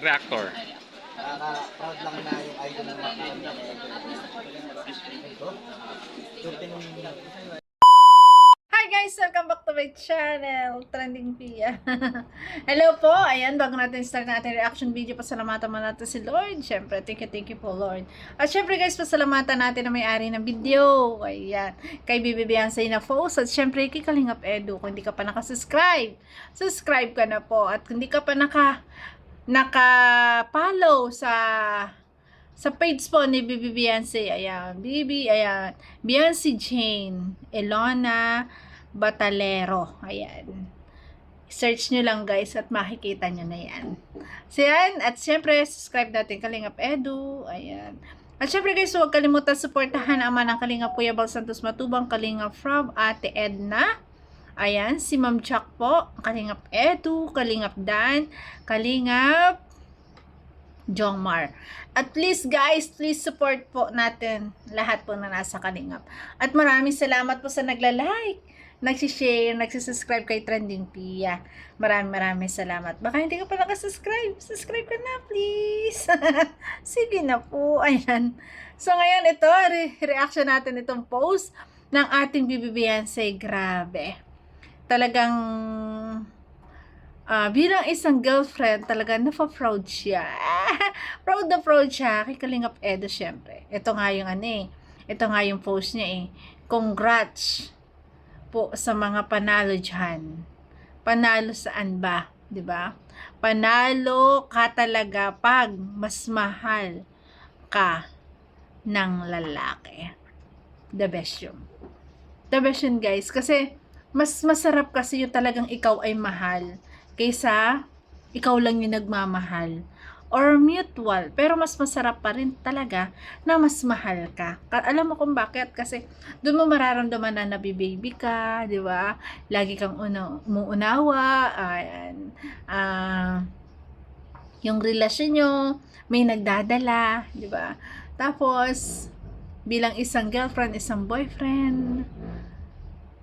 Reactor. Nakaka-proud lang na yung idol ng mga ito. Hi guys! Welcome back to my channel, Trending Pia. Hello po! Ayan, bago natin start na ating reaction video, pasalamatan mo natin si Lord. Siyempre, thank you po Lord. At siyempre guys, pasalamatan natin na may-ari ng video. Ayan, kay Bibi Beyonce na post. At siyempre, kay Kalingap Edu. Kung hindi ka pa nakasubscribe, subscribe ka na po. At kung hindi ka pa naka-follow sa page po ni Bibi Beyonce, ayan, Beyonce Jane Elona Batalero, ayan, search nyo lang guys at makikita nyo na yan. So yan, at syempre subscribe natin Kalingap Edu, ayan, at syempre guys, huwag kalimutan suportahan ang ama ng Kalingap Kuya Bal Santos Matubang, Kalingap from Ate Edna, ayan, si Ma'am Chuck po, Kalingap Edu, Kalingap Dan, Kalingap Jongmar. At please guys, please support po natin lahat po na nasa Kalingap. At maraming salamat po sa nagla-like, nagsishare, nagsisubscribe kay Trending Pia. Maraming salamat. Baka hindi ka pa nakasubscribe, subscribe ka na please. Sige na po, ayan. So ngayon ito, reaction natin itong post ng ating Bibi Beyonce. Grabe. Talagang bilang isang girlfriend, talaga nafa-proud siya. Proud na proud siya kay Kalingap Edu, syempre. Ito nga yung ito nga yung post niya Congrats po sa mga panalo dyan. Panalo saan ba? 'Di ba? Panalo ka talaga pag mas mahal ka ng lalaki. The best yun. The best yun guys. Kasi mas masarap kasi yung talagang ikaw ay mahal kaysa ikaw lang yung nagmamahal or mutual, pero mas masarap pa rin talaga na mas mahal ka. Alam mo kung bakit? Kasi doon mo mararamdaman na nabibaby ka, di ba? Lagi kang umuunawa, ayan. Yung relasyon nyo may nagdadala, di ba? Tapos bilang isang girlfriend, isang boyfriend,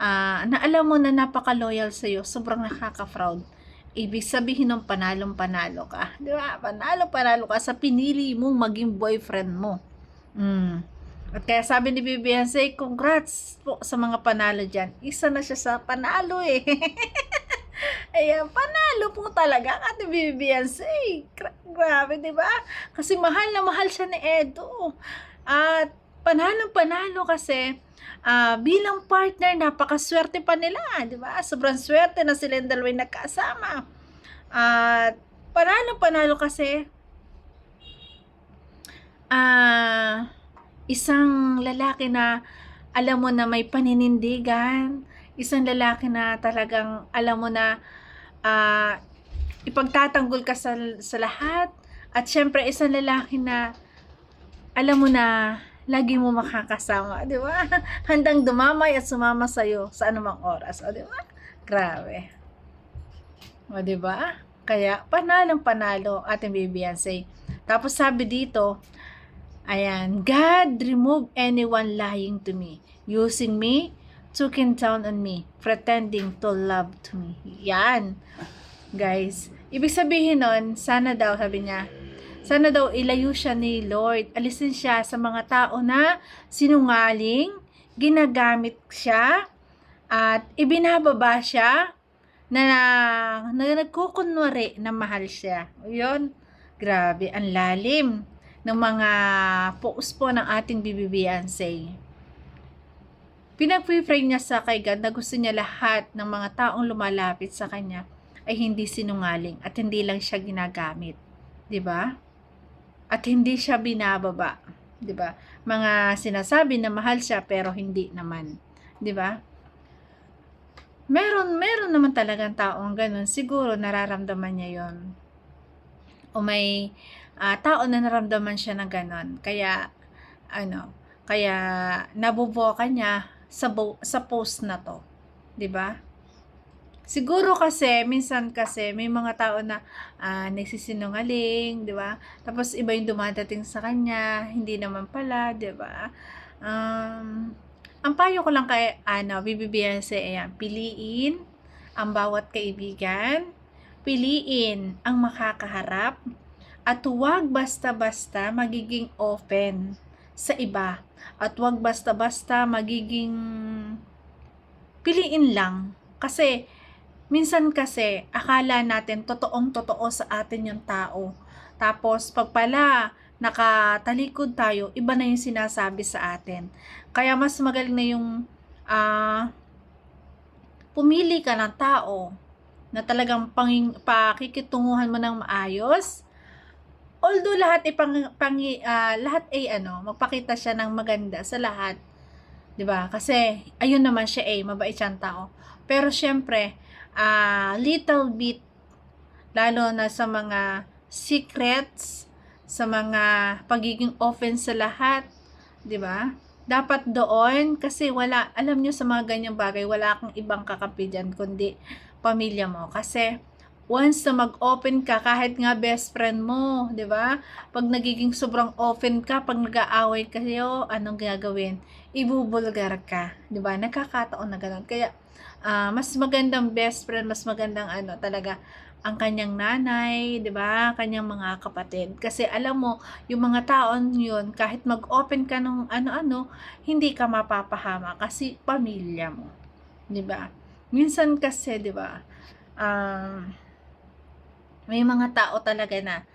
na alam mo na napaka-loyal sa'yo, sobrang nakaka-proud. Ibig sabihin ng panalong-panalo ka. Di ba? Panalo-panalo ka sa pinili mong maging boyfriend mo. At kaya sabi ni Bibi Beyonce, congrats po sa mga panalo dyan. Isa na siya sa panalo Ayan, panalo po talaga ang ating Bibi Beyonce. Grabe, di ba? Kasi mahal na mahal siya ni Edu. At panalo kasi, bilang partner, napakaswerte pa nila, di ba? Sobrang swerte na sila yung dalawang nagkasama. At panalo kasi, isang lalaki na alam mo na may paninindigan, isang lalaki na talagang alam mo na ipagtatanggol ka sa lahat, at syempre isang lalaki na alam mo na lagi mo makakasama, di ba? Handang dumamay at sumama sa'yo sa anumang oras, o di ba? Grabe. O di ba? Kaya panalo ating Bibi Beyonce. Tapos sabi dito, ayan, God remove anyone lying to me, using me, talking down on me, pretending to love to me. Yan. Guys, ibig sabihin nun, sana daw, sabi niya, sana daw ilayo siya ni Lord. Alisin siya sa mga tao na sinungaling, ginagamit siya, at ibinababa siya na nagkukunwari na mahal siya. Yun, grabe, ang lalim ng mga post po ng ating Bibi Beyonce. Pinag-pray niya sa kay God na gusto niya lahat ng mga taong lumalapit sa kanya ay hindi sinungaling at hindi lang siya ginagamit. 'Di ba? At hindi siya binababa, 'di ba? Mga sinasabi na mahal siya pero hindi naman, 'di ba? Meron naman talagang taong ganun, siguro nararamdaman niya 'yon. O may tao na naramdaman siya ng ganun. Kaya kaya nabubuka niya sa post na 'to, 'di ba? Siguro kasi, minsan kasi, may mga tao na nagsisinungaling, di ba? Tapos iba yung dumadating sa kanya, hindi naman pala, di ba? Ang payo ko lang kay Bibi Beyonce, ayan, piliin ang bawat kaibigan, piliin ang makakaharap, at huwag basta-basta magiging open sa iba. At huwag basta-basta magiging piliin lang. Kasi, minsan kasi, akala natin totoong-totoo sa atin yung tao. Tapos, pag pala nakatalikod tayo, iba na yung sinasabi sa atin. Kaya mas magaling na yung pumili ka ng tao na talagang pakikitunguhan mo ng maayos. Although lahat ay magpakita siya ng maganda sa lahat. 'Di ba? Kasi ayun naman siya mabait siyang tao. Pero syempre, little bit lalo na sa mga secrets, sa mga pagiging open sa lahat, 'di ba? Dapat doon kasi alam niyo sa mga ganyang bagay, wala kang ibang kakampi diyan kundi pamilya mo. Kasi once na mag-open ka, kahit nga best friend mo, 'di ba? Pag nagiging sobrang open ka, pag nag-aaway kayo, anong gagawin? Ibubulgar ka, 'di ba? Nakakataon na ganoon. Kaya mas magandang best friend, mas magandang talaga ang kanyang nanay, 'di ba? Kanyang mga kapatid. Kasi alam mo, yung mga taon 'yun, kahit mag-open ka ng ano-ano, hindi ka mapapahama kasi pamilya mo, 'di ba? Minsan kasi, 'di ba? May mga tao talaga na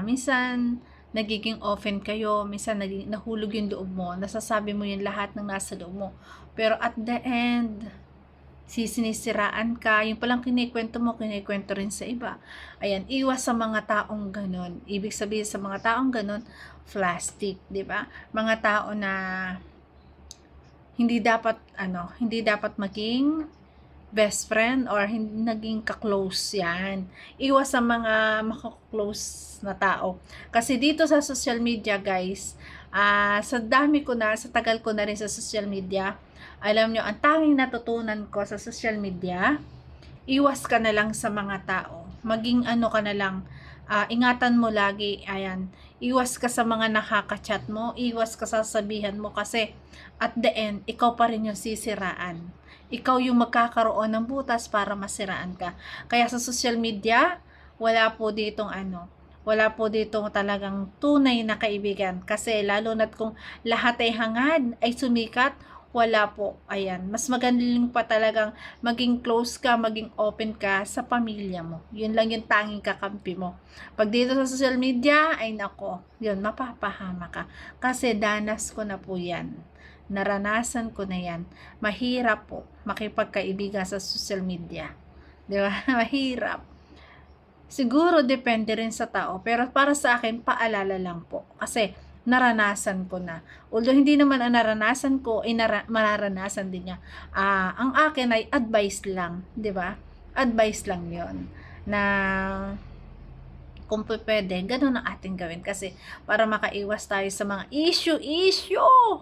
minsan nagiging open kayo, minsan nahulog yung loob mo, nasasabi mo yung lahat ng nasa loob mo. Pero at the end, sinisiraan ka, yung palang kinikwento mo, kinikwento rin sa iba. Ayan, iwas sa mga taong ganon. Ibig sabihin sa mga taong ganon, plastic, di ba? Mga tao na hindi dapat maging best friend or hindi naging ka-close yan. Iwas sa mga maka-close na tao. Kasi dito sa social media, guys, sa tagal ko na rin sa social media, alam nyo, ang tanging natutunan ko sa social media, iwas ka na lang sa mga tao. Maging ka na lang, ingatan mo lagi, ayan, iwas ka sa mga nakaka-chat mo, iwas ka sa sabihan mo kasi at the end, ikaw pa rin yung sisiraan. Ikaw yung magkakaroon ng butas para masiraan ka. Kaya sa social media, wala po ditong talagang tunay na kaibigan. Kasi lalo na't kung lahat ay hangad, ay sumikat, wala po. Ayan, mas magaling pa talagang maging close ka, maging open ka sa pamilya mo. Yun lang yung tanging kakampi mo. Pag dito sa social media, ay nako, yun, mapapahama ka. Kasi danas ko na po yan. Naranasan ko na yan. Mahirap po makipagkaibigan sa social media. Di ba? Mahirap. Siguro depende rin sa tao. Pero para sa akin, paalala lang po. Kasi naranasan ko na. Although hindi naman ang naranasan ko, mararanasan din niya. Ang akin ay advice lang. Di ba? Advice lang yon na kung pwede, ganun ang ating gawin kasi para makaiwas tayo sa mga issue.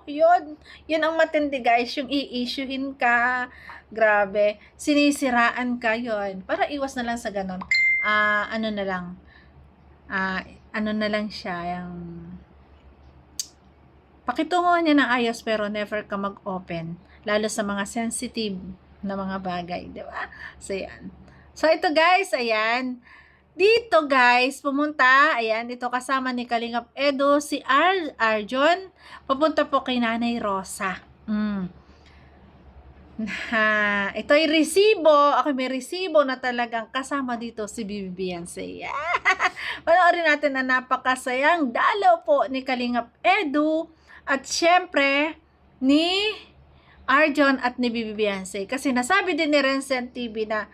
Yun ang matindi, guys, yung i-issuehin ka, grabe, sinisiraan ka, yun, para iwas na lang sa ganun. Ano na lang siya, yung pakitunguhan niya ng ayos pero never ka mag-open, lalo sa mga sensitive na mga bagay, di ba? So, yan. So, ito, guys, ayan. Dito, guys, pumunta, ayan, ito kasama ni Kalingap Edo, si Arjon, papunta po kay Nanay Rosa. Ito ay resibo, ako may resibo na talagang kasama dito si Bibi Beyonce. Panoorin natin ang napakasayang dalaw po ni Kalingap Edo at syempre ni Arjon at ni Bibi Beyonce. Kasi nasabi din ni Rensen TV na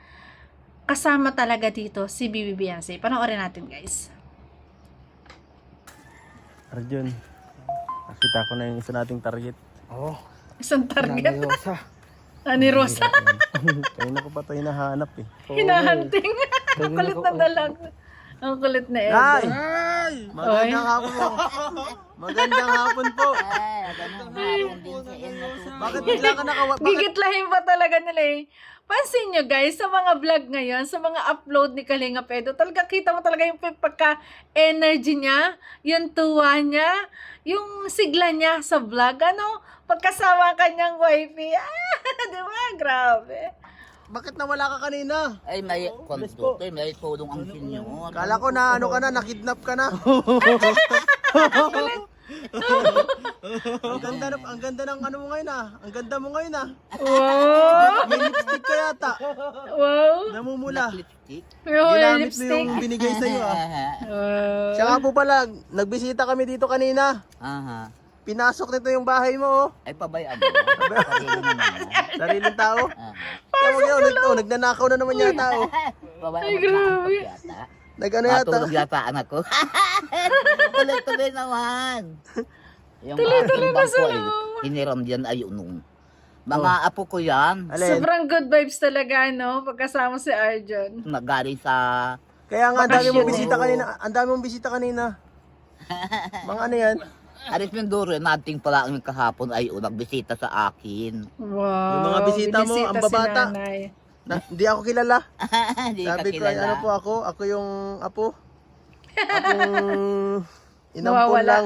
kasama talaga dito si Bibi Beyonce. Panoorin natin, guys. Arjon, nakita ko na yung isa nating target. Isang target. Nanay Rosa. Ani Rosa. Kanina ko pa ito hinahanap eh. Hinahunting. Ang kulit na dalag. Ang kulit na Edo. Ay! Magandang hapon po. Magandang hapon po. Bakit bigla ka Gigitlahin pa talaga nila eh. Pansin nyo, guys, sa mga vlog ngayon, sa mga upload ni Kalingap Edo, talaga kita mo talaga yung pagka-energy niya, yung tuwa niya, yung sigla niya sa vlog, pagkasama kanyang wifey. Di ba? Grabe. bakit nawala ka kanina? Ay, may konto. May tulong ang senyor. Kala ko na ano ka na, nakidnap ka na. Ang ganda ng ano mo ngayon ah. Ang ganda mo ngayon ah. Wow! May lipstick ka yata. Wow! Namumula. Lipstick. Wow, Ginamit mo lipstick. yung binigay sa'yo ah. Wow. Siya nga po pala, nagbisita kami dito kanina. Aha. Pinasok nito yung bahay mo oh. Ay, pabayaan mo. Sarili naman mo. Sariling tao. Aha. Tawag yun, nagnanakaw na naman yata oh. Pabayaan Ay, mo. grabe. Yata. Nag-ano yata. Matulog yata anak ko. Tuloy-tuloy naman. Yung Tuloy-tuloy aking na sa bangko ay hiniram diyan ay nung mga apo ko yan. Alin? Sobrang good vibes talaga, no? Pagkasama si Arjon. Nagaling sa Kaya nga, ang dami mong Bakasyon. bisita kanina. Ang dami mong bisita kanina. Mga ano yan? Aris Mindoro, nating pala ang kahapon ay nagbisita sa akin. Wow. Yung mga bisita mo, ang babata. Si nanay. Hindi ako kilala. Hindi ka Sabi ko, ay, kilala. ano po ako? Ako yung apo. Akong inampun Nawawala. lang.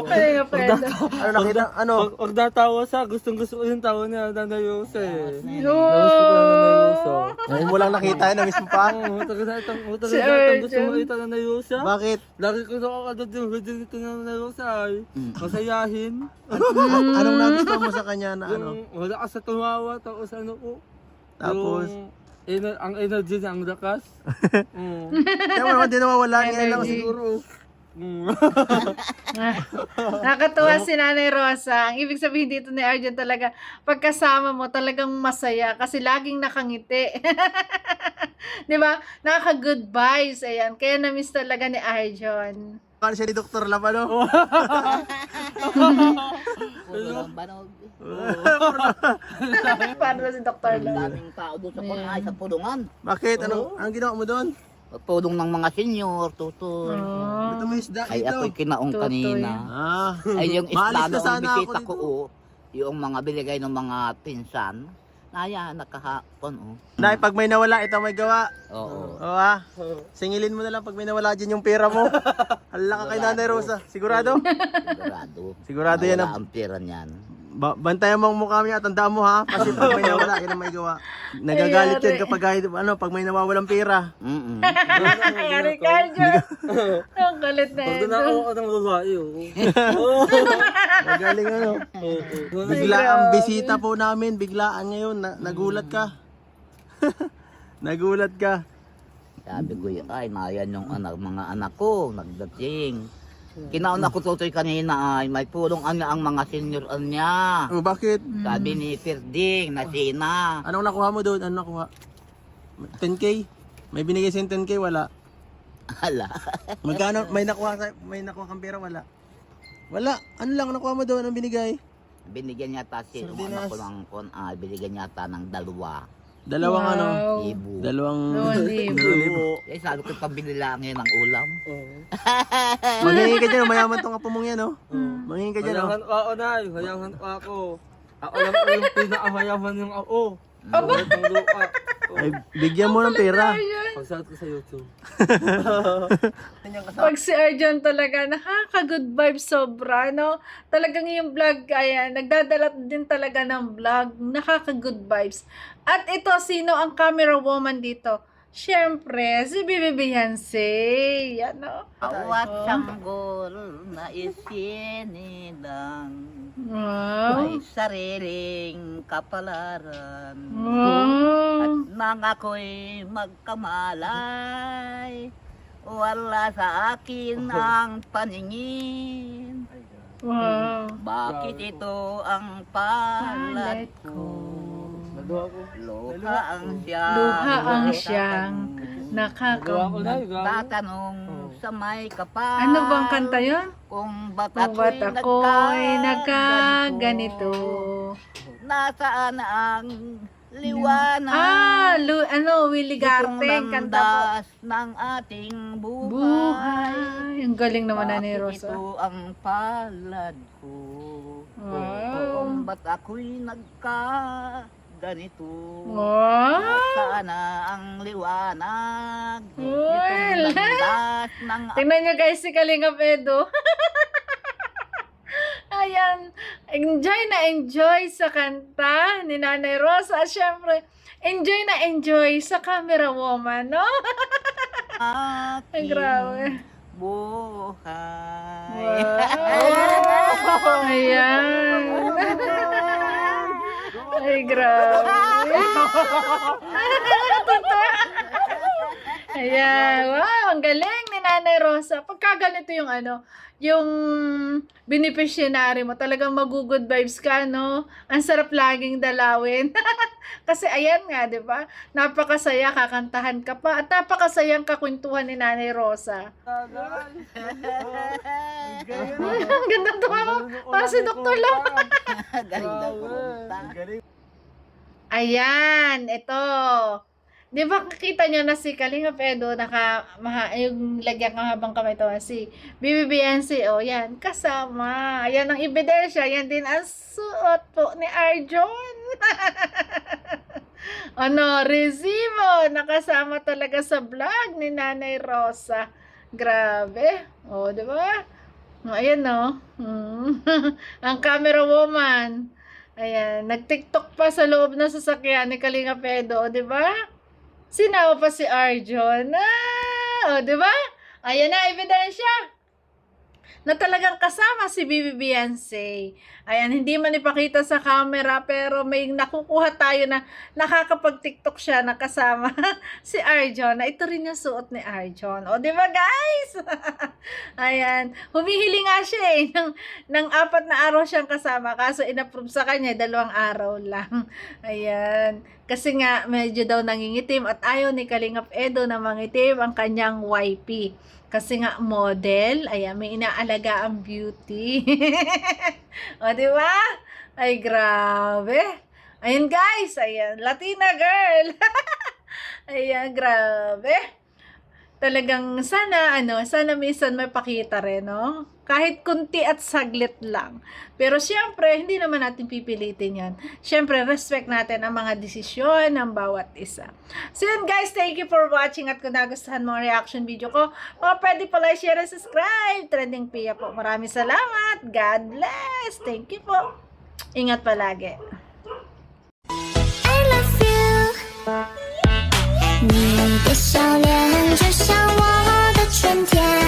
Ay, nga pwede. Ano nakita? Ano? Pag natawa siya, gustong-gusto ko yung tawa niya, Nanay Rosa eh. Oh. Ngayon mo lang nakita, na mismo pa. Oo, Si taga-datang gusto Arjan. mo kita Nanay Rosa. Bakit? Lagi ko nakakadad yung video nito na Nanay Rosa ay masayahin. Anong nagustuhan mo sa kanya na ano? Yung wala ka sa tumawa, tapos ano po. Tapos? Ang energy niya, ang lakas. Kaya mo naman din nawawala. Ngayon lang Energy. siguro. Nakakatuwa si Nanay Rosa. Ang ibig sabihin dito ni Arjon talaga, pagkasama mo talagang masaya kasi laging nakangiti. Di ba? Nakaka-good vibes. Ayan. Kaya na-miss talaga ni Arjon. Paano siya ni Dr. Lab, ano? Puro lang banog. Paano ba si Dr. Love? Daming tao doon sa ay sa pulungan. Bakit? Anong ginawa mo doon? Pulong ng mga senyor, tutoy. Ito may isda Ay dito. ako'y kinaong Tutoy. kanina. Ah. Ay yung Maalis isla na noong sana ako bisita dito. ko, yung mga binigay ng mga pinsan, naya, nakahapon, Nay, pag may nawala, ito may gawa. Oo. Oo ah. Singilin mo na lang pag may nawala dyan yung pera mo. Hala ka kay Nanay Rosa. Sigurado? Sigurado. Sigurado yan Wala ang... ang pera niyan. Bantayan mo ang mukha niya, tandaan mo ha. Kasi pag may nawala, yan ang may gawa. Nagagalit yan kapag pag may nawawalang pera. Mm-mm. Ayari ka, Arjon. Ang galit na Pag ito. doon ako ng babae, oh. Magaling ano. Bigla ang bisita po namin, biglaan ngayon. Nagulat ka. Nagulat ka. Sabi ko, ay, nayan yung mga anak ko, nagdating. Kinauna ko tutoy kanina ay may pulong ang mga senior niya. Oh, bakit? Sabi ni Ferding na Sina. Anong nakuha mo doon? Anong nakuha? 10K? May binigay sa'yo 10K? Wala. Hala. Magkano? May nakuha kang pera? Wala. Wala. Ano lang nakuha mo doon? Anong binigay? Binigyan yata si Sardinas. anak ko ng binigyan yata ng 2. Dalawang ano? Wow. Ibo. Dalawang... 2,000. Eh, sabi ko pambili lang ngayon ng ulam. Maghingi ka dyan. Mayaman tong apo mong yan, oh. Maghingi ka dyan, oh. Hayangan ako, Nay. Hayangan ako. Ako lang po yung pinakahayaman yung ako. Aba? Ang lupa. Ay, bigyan mo ng pera. Pagsalat ko sa YouTube. Pag si Arjon talaga, nakaka-good vibes sobra, no? Talagang yung vlog, ayan, nagdadala din talaga ng vlog, nakaka-good vibes. At ito, sino ang camera woman dito? Siyempre, si Bibi Beyonce. Yan, no? Awat sanggol na isinilang Wow. may sariling kapalaran. Wow. At nang ako'y magkamalay, wala sa akin ang paningin. Wow. Bakit ito ang palad ko? Nagawa ko. Luha ang siyang Luha ang siyang Nagawa ko, Nay. Gawa ko. tatanong sa may kapal. Ano bang kanta yun? Kung ba't Kung ba't ako'y nagkaganito. Nasaan ang liwanag? Willie Itong Garte, kanta po. landas ng ating buhay. Buhay. Ang galing naman na ni Bakit Rosa. ito ang palad ko? Wow. Kung ba't ako'y nagkaganito? Wow. Nasaan ang liwanag? Uy, Itong landas ng Tingnan nyo guys si Kalinga Pedo. Ayan. Ayan, enjoy sa kanta ni Nanay Rosa. At syempre, enjoy sa camera woman, no? Ay, grabe. Buhay. Wow. Ayan. Ay, grabe. Ayan. Wow, ang galing ni Nanay Rosa. Pagka ganito yung yung beneficiary mo, talagang mag-good vibes ka, no? Ang sarap laging dalawin. Kasi ayan nga, di ba? Napakasaya, kakantahan ka pa. At napakasayang kakwentuhan ni Nanay Rosa. Ang ganda to ako. Para si Dr. Lam. Ganda pumunta. Ayan, ito. Di ba nakita nyo na si Kalingap Edo, yung lagyan ng habang kamay to, si BBBNC, yan, kasama. Ayan ang ebidensya, yan din ang suot po ni Arjon. Resibo, nakasama talaga sa vlog ni Nanay Rosa. Grabe. Di ba? Ayan, ang camera woman. Ayan, nag-TikTok pa sa loob ng sasakyan ni Kalingap Edo, di ba? Sinawa pa si Arjon. Di ba? Ayan na, ebidensya na talagang kasama si BBBNC. Ayan, hindi man ipakita sa camera, pero may nakukuha tayo na nakakapag-TikTok siya na kasama si Arjon, na ito rin yung suot ni Arjon. Di ba, guys? Ayan, humihili nga siya ng 4 na araw siyang kasama, kaso in-approve sa kanya 2 araw lang. Ayan, kasi nga medyo daw nangingitim at ayaw ni Kalingap Edo na mangitim ang kanyang YP. Kasi nga model, ayan, may inaalaga ang beauty. Di ba? Ay, grabe. Ayan, guys, ayan, Latina girl. Ayan, grabe. Talagang sana minsan may pakita rin, no? Kahit kunti at saglit lang. Pero syempre, hindi naman natin pipilitin yan. Syempre, respect natin ang mga desisyon ng bawat isa. So yun, guys, thank you for watching. At kung nagustuhan mo ang reaction video ko, pwede pala share and subscribe. Trending Pia po. Maraming salamat. God bless. Thank you po. Ingat palagi. I love you. 你的笑脸就像我的春天。